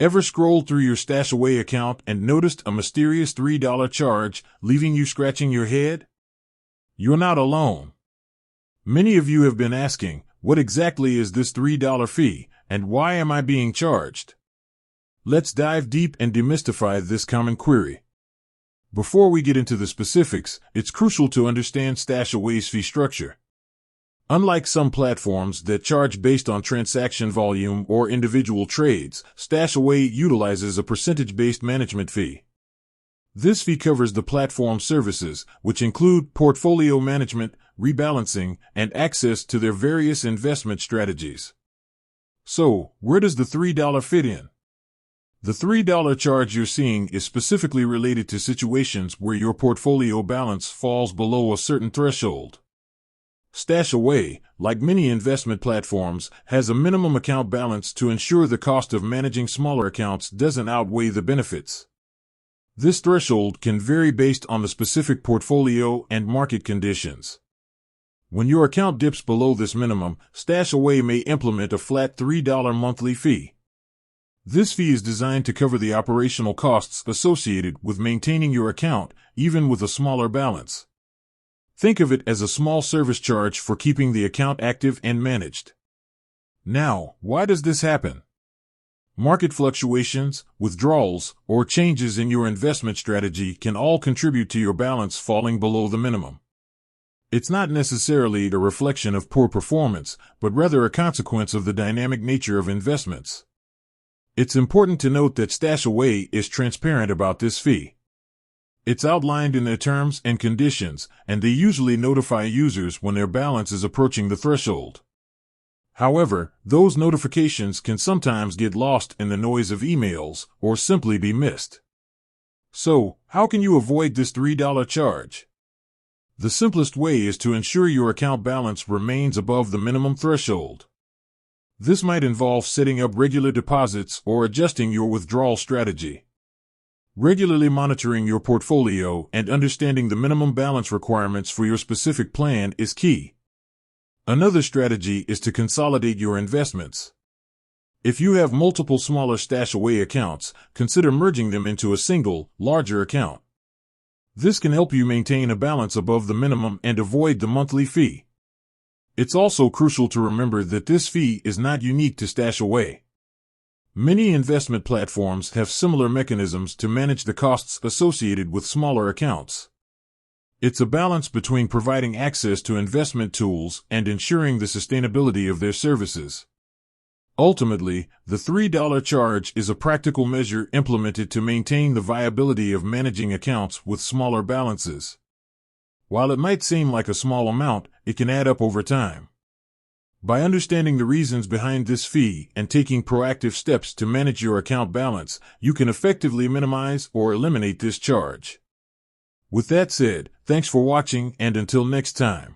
Ever scrolled through your Stashaway account and noticed a mysterious $3 charge, leaving you scratching your head? You're not alone. Many of you have been asking, what exactly is this $3 fee, and why am I being charged? Let's dive deep and demystify this common query. Before we get into the specifics, it's crucial to understand Stashaway's fee structure. Unlike some platforms that charge based on transaction volume or individual trades, Stashaway utilizes a percentage-based management fee. This fee covers the platform's services, which include portfolio management, rebalancing, and access to their various investment strategies. So, where does the $3 fit in? The $3 charge you're seeing is specifically related to situations where your portfolio balance falls below a certain threshold. Stashaway, like many investment platforms, has a minimum account balance to ensure the cost of managing smaller accounts doesn't outweigh the benefits. This threshold can vary based on the specific portfolio and market conditions. When your account dips below this minimum, Stashaway may implement a flat $3 monthly fee. This fee is designed to cover the operational costs associated with maintaining your account, even with a smaller balance. Think of it as a small service charge for keeping the account active and managed. Now, why does this happen? Market fluctuations, withdrawals, or changes in your investment strategy can all contribute to your balance falling below the minimum. It's not necessarily a reflection of poor performance, but rather a consequence of the dynamic nature of investments. It's important to note that Stashaway is transparent about this fee. It's outlined in their terms and conditions, and they usually notify users when their balance is approaching the threshold. However, those notifications can sometimes get lost in the noise of emails or simply be missed. So, how can you avoid this $3 charge? The simplest way is to ensure your account balance remains above the minimum threshold. This might involve setting up regular deposits or adjusting your withdrawal strategy. Regularly monitoring your portfolio and understanding the minimum balance requirements for your specific plan is key. Another strategy is to consolidate your investments. If you have multiple smaller Stashaway accounts, consider merging them into a single, larger account. This can help you maintain a balance above the minimum and avoid the monthly fee. It's also crucial to remember that this fee is not unique to Stashaway. Many investment platforms have similar mechanisms to manage the costs associated with smaller accounts. It's a balance between providing access to investment tools and ensuring the sustainability of their services. Ultimately, the $3 charge is a practical measure implemented to maintain the viability of managing accounts with smaller balances. While it might seem like a small amount, it can add up over time. By understanding the reasons behind this fee and taking proactive steps to manage your account balance, you can effectively minimize or eliminate this charge. With that said, thanks for watching, and until next time.